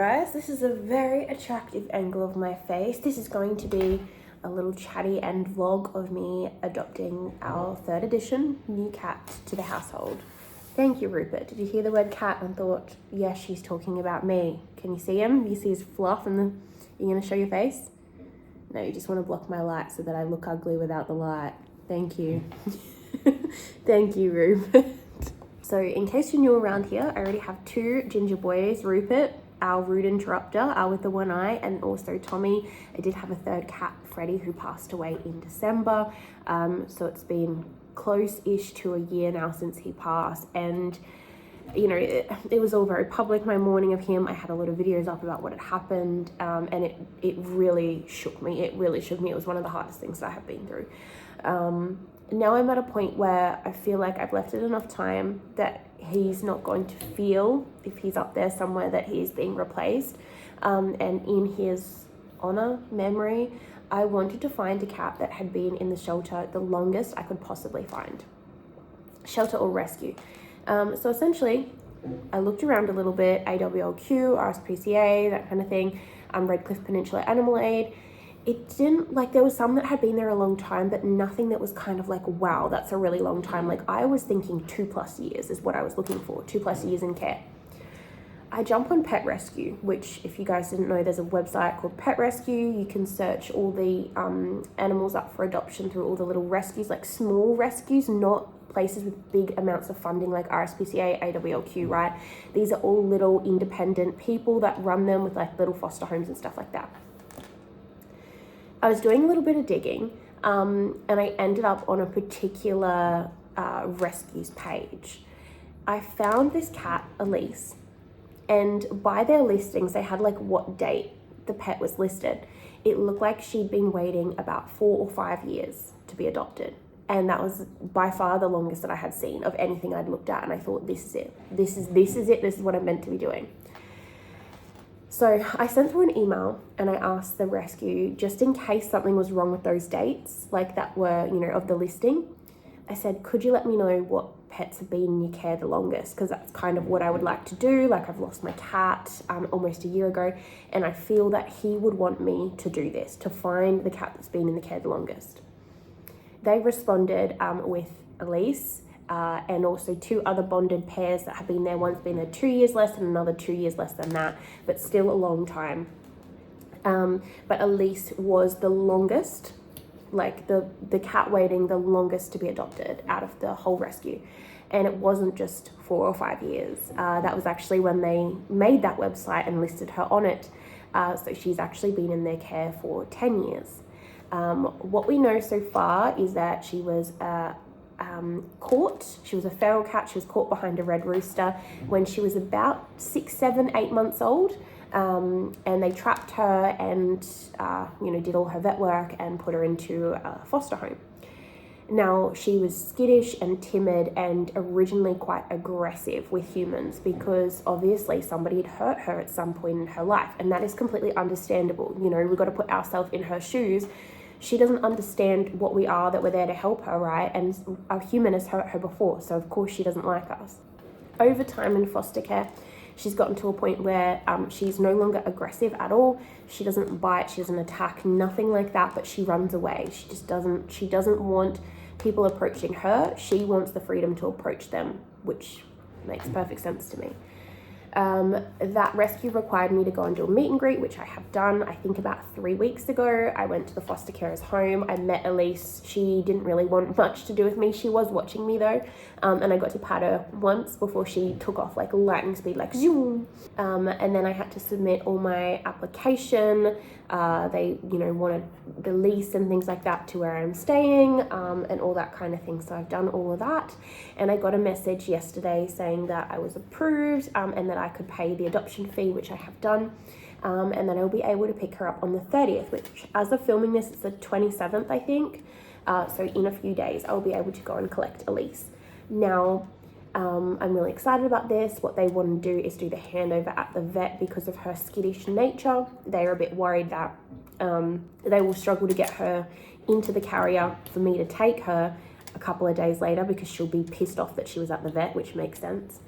Guys, this is a very attractive angle of my face. This is going to be a little chatty and vlog of me adopting our third edition new cat to the household. Thank you, Rupert. Did you hear the word cat and thought, yes, she's talking about me? Can you see him? You see his fluff and you're gonna show your face? No, you just want to block my light so that I look ugly without the light. Thank you. Thank you, Rupert. So in case you're new around here, I already have two ginger boys, Rupert, our rude interrupter, with the one eye, and also Tommy. I did have a third cat, Freddie, who passed away in December. So it's been close-ish to a year now since he passed. And, you know, it was all very public, my mourning of him. I had a lot of videos up about what had happened, and it really shook me. It really shook me. It was one of the hardest things that I have been through. Now I'm at a point where I feel like I've left it enough time that he's not going to feel, if he's up there somewhere, that he is being replaced. And in his honor, memory, I wanted to find a cat that had been in the shelter the longest I could possibly find. Shelter or rescue. So essentially, I looked around a little bit, AWLQ, RSPCA, that kind of thing, Redcliffe Peninsula Animal Aid. It didn't, like, there was some that had been there a long time, but nothing that was kind of like, wow, that's a really long time. Like, I was thinking 2+ years is what I was looking for, 2+ years in care. I jump on Pet Rescue, which, if you guys didn't know, there's a website called Pet Rescue. You can search all the animals up for adoption through all the little rescues, like small rescues, not places with big amounts of funding like RSPCA, AWLQ, right? These are all little independent people that run them with like little foster homes and stuff like that. I was doing a little bit of digging, and I ended up on a particular rescues page. I found this cat, Elise, and by their listings, they had like what date the pet was listed. It looked like she'd been waiting about 4 or 5 years to be adopted. And that was by far the longest that I had seen of anything I'd looked at. And I thought, this is it. This is it. This is what I'm meant to be doing. So I sent through an email and I asked the rescue, just in case something was wrong with those dates, like that were, you know, of the listing. I said, could you let me know what pets have been in your care the longest? Because that's kind of what I would like to do. Like, I've lost my cat almost a year ago, and I feel that he would want me to do this, to find the cat that's been in the care the longest. They responded with Elise, and also 2 other bonded pairs that have been there. One's been there 2 years less and another 2 years less than that, but still a long time. But Elise was the longest, like the cat waiting the longest to be adopted out of the whole rescue. And it wasn't just 4 or 5 years. That was actually when they made that website and listed her on it. So she's actually been in their care for 10 years. What we know so far is that she was caught. She was a feral cat. She was caught behind a red rooster when she was about 6, 7, 8 months old. And they trapped her and, you know, did all her vet work and put her into a foster home. Now, she was skittish and timid and originally quite aggressive with humans because obviously somebody had hurt her at some point in her life. And that is completely understandable. You know, we've got to put ourselves in her shoes. She doesn't understand what we are, that we're there to help her, right? And a human has hurt her before, so of course she doesn't like us. Over time in foster care, she's gotten to a point where she's no longer aggressive at all. She doesn't bite, she doesn't attack, nothing like that, but she runs away. She doesn't want people approaching her. She wants the freedom to approach them, which makes perfect sense to me. That rescue required me to go and do a meet and greet, which I have done, I think about 3 weeks ago. I went to the foster carer's home. I met Elise. She didn't really want much to do with me. She was watching me though. And I got to pat her once before she took off like lightning speed, like zoom. And then I had to submit all my application. They, you know, wanted the lease and things like that to where I'm staying, and all that kind of thing. So I've done all of that. And I got a message yesterday saying that I was approved, and that I could pay the adoption fee, which I have done. And then I'll be able to pick her up on the 30th, which as of filming this, it's the 27th, I think. So in a few days, I'll be able to go and collect Elise. Now, I'm really excited about this. What they want to do is do the handover at the vet because of her skittish nature. They're a bit worried that they will struggle to get her into the carrier for me to take her a couple of days later because she'll be pissed off that she was at the vet, which makes sense.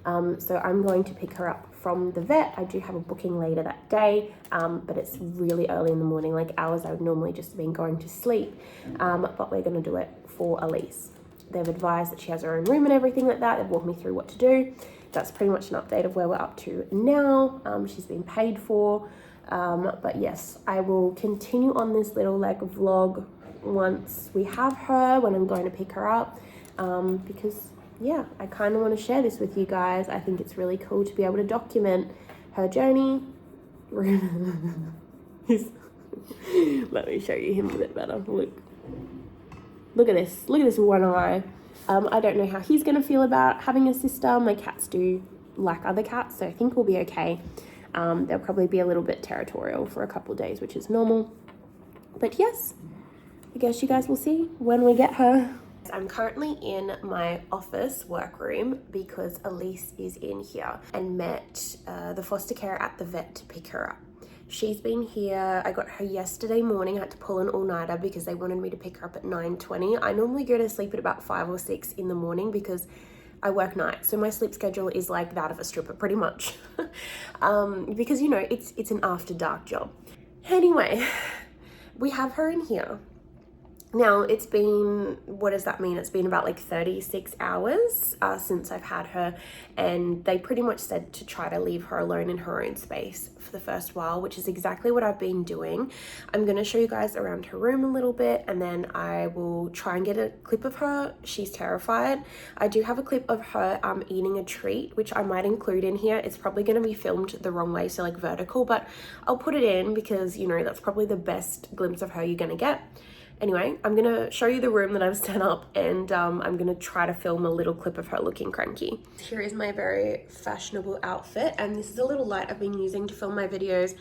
So I'm going to pick her up from the vet. I do have a booking later that day, but it's really early in the morning, like hours I would normally just been going to sleep, but we're going to do it for Elise. They've advised that she has her own room and everything like that. They've walked me through what to do. That's pretty much an update of where we're up to now. She's been paid for, but yes, I will continue on this little like vlog once we have her, when I'm going to pick her up, because yeah, I kind of want to share this with you guys. I think it's really cool to be able to document her journey. Let me show you him a bit better. Look at this one eye. I don't know how he's gonna feel about having a sister. My cats do like other cats, so I think we'll be okay. They'll probably be a little bit territorial for a couple of days, which is normal. But yes, I guess you guys will see when we get her. I'm currently in my office workroom because Elise is in here and met the foster carer at the vet to pick her up. She's been here. I got her yesterday morning. I had to pull an all-nighter because they wanted me to pick her up at 9:20. I normally go to sleep at about 5 or 6 in the morning because I work nights, so my sleep schedule is like that of a stripper pretty much. Because you know, it's an after dark job. Anyway, we have her in here. Now, it's been, what does that mean? It's been about like 36 hours since I've had her, and they pretty much said to try to leave her alone in her own space for the first while, which is exactly what I've been doing. I'm going to show you guys around her room a little bit, and then I will try and get a clip of her. She's terrified. I do have a clip of her eating a treat, which I might include in here. It's probably going to be filmed the wrong way, so like vertical, but I'll put it in because, you know, that's probably the best glimpse of her you're going to get. Anyway, I'm going to show you the room that I've set up, and I'm going to try to film a little clip of her looking cranky. Here is my very fashionable outfit, and this is a little light I've been using to film my videos.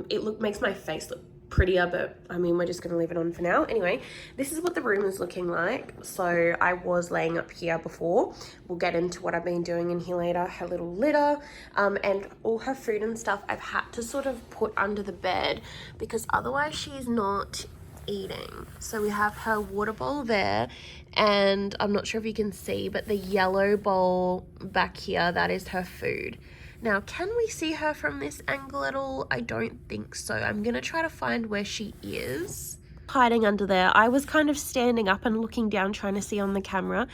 It makes my face look prettier, but I mean, we're just going to leave it on for now. Anyway, this is what the room is looking like. So I was laying up here before. We'll get into what I've been doing in here later. Her little litter, and all her food and stuff I've had to sort of put under the bed because otherwise she's not eating. So we have her water bowl there, and I'm not sure if you can see, but the yellow bowl back here, that is her food. Now, can we see her from this angle at all? I don't think so. I'm gonna try to find where she is. Hiding under there. I was kind of standing up and looking down trying to see on the camera.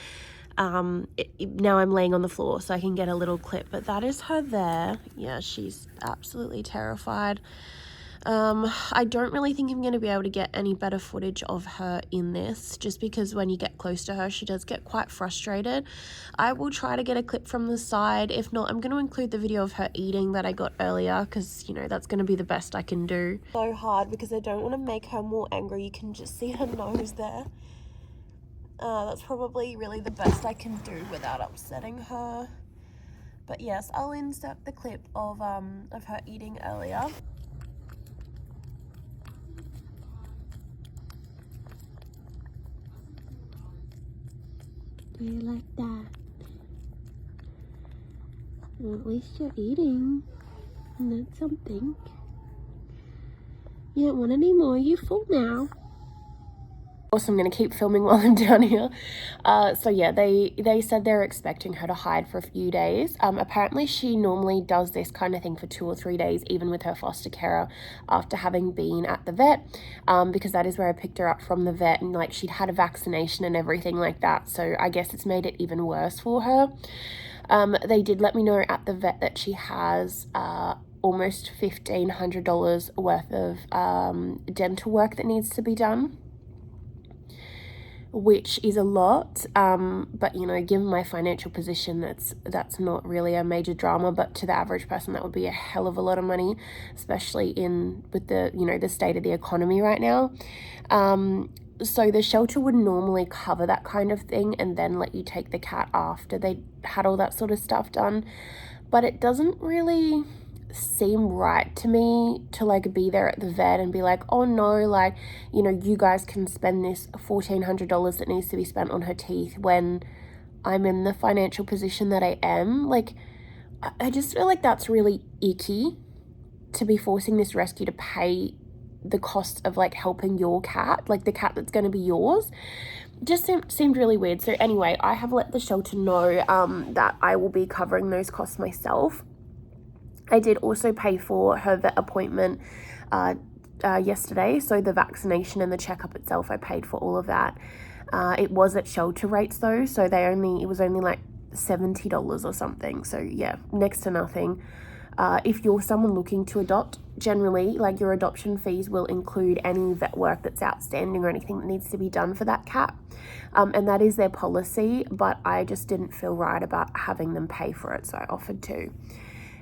Now I'm laying on the floor so I can get a little clip, but that is her there. Yeah, she's absolutely terrified. I don't really think I'm going to be able to get any better footage of her in this, just because when you get close to her, she does get quite frustrated. I will try to get a clip from the side. If not, I'm going to include the video of her eating that I got earlier, because, you know, that's going to be the best I can do. So hard because I don't want to make her more angry. You can just see her nose there. That's probably really the best I can do without upsetting her. But yes, I'll insert the clip of her eating earlier. Do you like that? Well, at least you're eating, and that's something. You don't want any more, you're full now. Also, I'm going to keep filming while I'm down here. So yeah, they said they're expecting her to hide for a few days. Apparently she normally does this kind of thing for 2 or 3 days, even with her foster carer, after having been at the vet, because that is where I picked her up from the vet, and like she'd had a vaccination and everything like that. So I guess it's made it even worse for her. They did let me know at the vet that she has almost $1,500 worth of dental work that needs to be done, which is a lot, but you know, given my financial position, that's not really a major drama, but to the average person that would be a hell of a lot of money, especially with the, you know, the state of the economy right now. So the shelter would normally cover that kind of thing and then let you take the cat after they had all that sort of stuff done, but it doesn't really seem right to me to like be there at the vet and be like, oh no, like, you know, you guys can spend this $1,400 that needs to be spent on her teeth when I'm in the financial position that I am. Like, I just feel like that's really icky to be forcing this rescue to pay the cost of like helping your cat, like the cat that's going to be yours. Just seemed really weird. So anyway, I have let the shelter know that I will be covering those costs myself. I did also pay for her vet appointment yesterday, so the vaccination and the checkup itself, I paid for all of that. It was at shelter rates though, so it was only like $70 or something, so yeah, next to nothing. If you're someone looking to adopt, generally, like, your adoption fees will include any vet work that's outstanding or anything that needs to be done for that cat. And that is their policy, but I just didn't feel right about having them pay for it, so I offered to.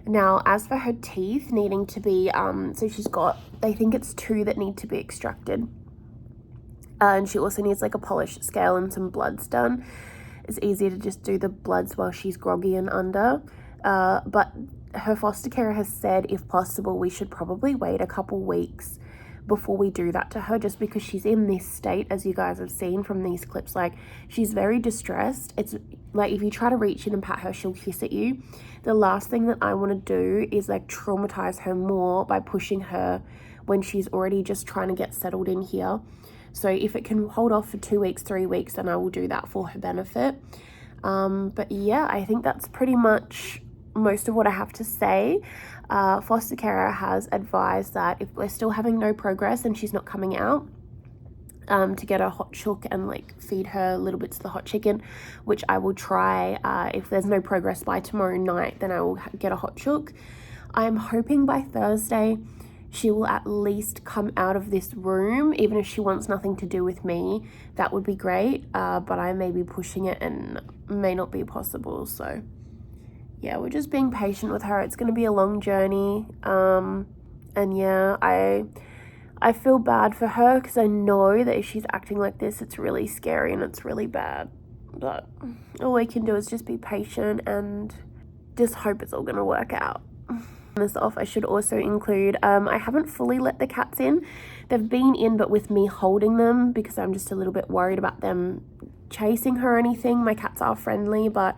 Now, as for her teeth needing to be, so she's got, they think it's 2 that need to be extracted. And she also needs like a polished scale and some bloods done. It's easier to just do the bloods while she's groggy and under. But her foster carer has said, if possible, we should probably wait a couple weeks before we do that to her, just because she's in this state, as you guys have seen from these clips. Like, she's very distressed. It's like, if you try to reach in and pat her, she'll hiss at you. The last thing that I want to do is like traumatize her more by pushing her when she's already just trying to get settled in here. So if it can hold off for 2 weeks, 3 weeks, then I will do that for her benefit. But yeah, I think that's pretty much most of what I have to say. Foster carer has advised that if we're still having no progress and she's not coming out, to get a hot chook and like feed her little bits of the hot chicken, which I will try. If there's no progress by tomorrow night, then I will get a hot chook. I'm hoping by Thursday she will at least come out of this room, even if she wants nothing to do with me. That would be great, but I may be pushing it and may not be possible. So yeah, we're just being patient with her. It's going to be a long journey. And yeah, I feel bad for her, because I know that if she's acting like this, it's really scary and it's really bad. But all we can do is just be patient and just hope it's all going to work out. This off, I should also include, I haven't fully let the cats in. They've been in, but with me holding them, because I'm just a little bit worried about them chasing her or anything. My cats are friendly, but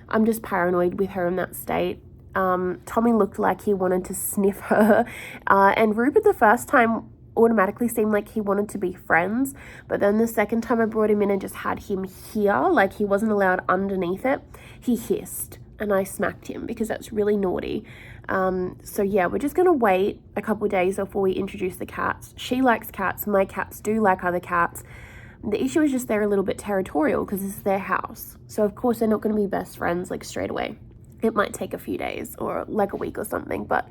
I'm just paranoid with her in that state. Tommy looked like he wanted to sniff her, and Rupert the first time automatically seemed like he wanted to be friends, but then the second time I brought him in and just had him here, like he wasn't allowed underneath it, he hissed and I smacked him, because that's really naughty. So yeah, we're just gonna wait a couple of days before we introduce the cats. She likes cats, my cats do like other cats. The issue is just they're a little bit territorial, because this is their house, so of course they're not going to be best friends like straight away. It might take a few days or like a week or something, but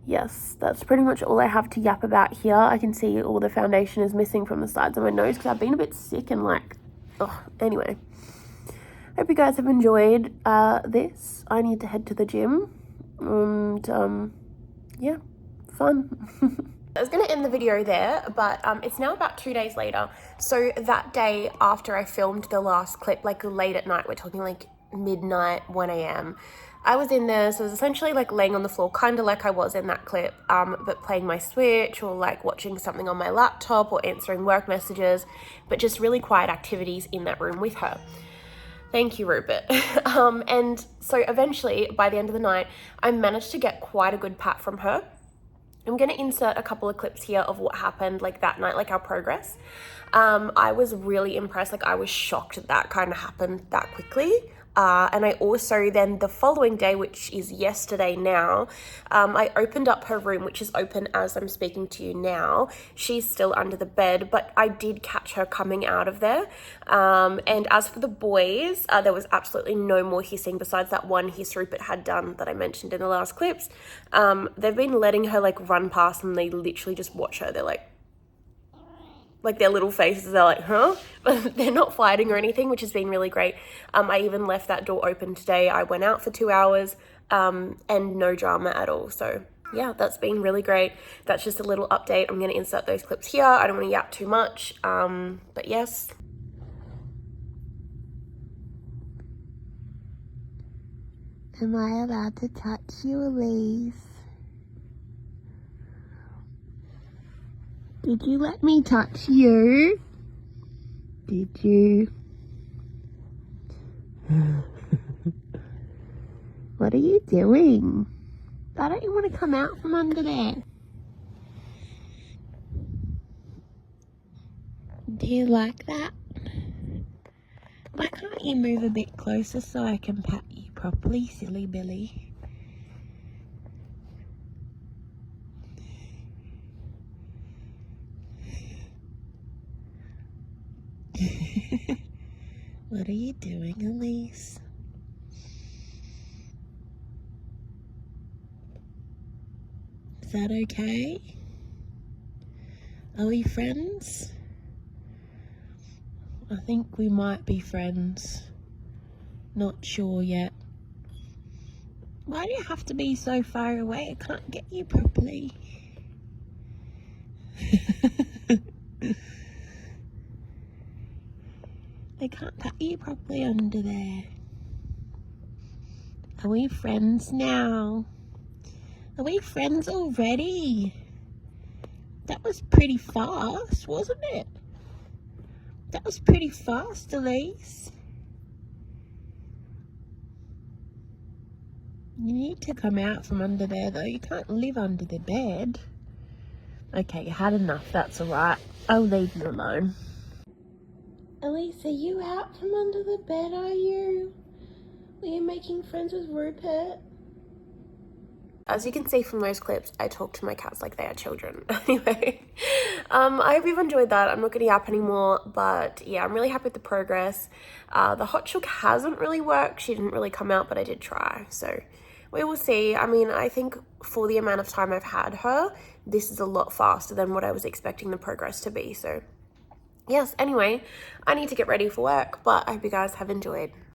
yes, that's pretty much all I have to yap about here. I can see all the foundation is missing from the sides of my nose, because I've been a bit sick and like, anyway. Hope you guys have enjoyed this. I need to head to the gym, and yeah, fun. I was going to end the video there, but it's now about 2 days later. So that day after I filmed the last clip, like late at night, we're talking like midnight, 1 a.m. I was in there, so I was essentially like laying on the floor, kind of like I was in that clip, but playing my Switch or like watching something on my laptop or answering work messages, but just really quiet activities in that room with her. Thank you, Rupert. And so eventually, by the end of the night, I managed to get quite a good pat from her. I'm going to insert a couple of clips here of what happened like that night, like our progress. I was really impressed. Like, I was shocked that kind of happened that quickly. And I also then the following day, which is yesterday now, I opened up her room, which is open as I'm speaking to you now. She's still under the bed, but I did catch her coming out of there. And as for the boys, there was absolutely no more hissing besides that one hiss Rupert had done that I mentioned in the last clips. They've been letting her like run past them. They literally just watch her. They're like their little faces are like, huh? But they're not fighting or anything, which has been really great. I even left that door open today. I went out for 2 hours and no drama at all. So yeah, that's been really great. That's just a little update. I'm going to insert those clips here. I don't want to yap too much, but yes. Am I allowed to touch you, Elise? Did you let me touch you? Did you? What are you doing? Why don't you want to come out from under there? Do you like that? Why can't you move a bit closer so I can pat you properly, silly Billy? What are you doing, Elise? Is that okay? Are we friends? I think we might be friends. Not sure yet. Why do you have to be so far away? I can't get you properly. I can't cut you properly under there. Are we friends now? Are we friends already? That was pretty fast, wasn't it? That was pretty fast, Elise. You need to come out from under there, though. You can't live under the bed. Okay, you had enough. That's alright. I'll leave you alone. Elise, are you out from under the bed, are you? Were you making friends with Rupert? As you can see from those clips, I talk to my cats like they are children. Anyway, I hope you've enjoyed that. I'm not going to yap anymore, but yeah, I'm really happy with the progress. The hot chook hasn't really worked. She didn't really come out, but I did try. So we will see. I mean, I think for the amount of time I've had her, this is a lot faster than what I was expecting the progress to be. So yes, anyway, I need to get ready for work, but I hope you guys have enjoyed.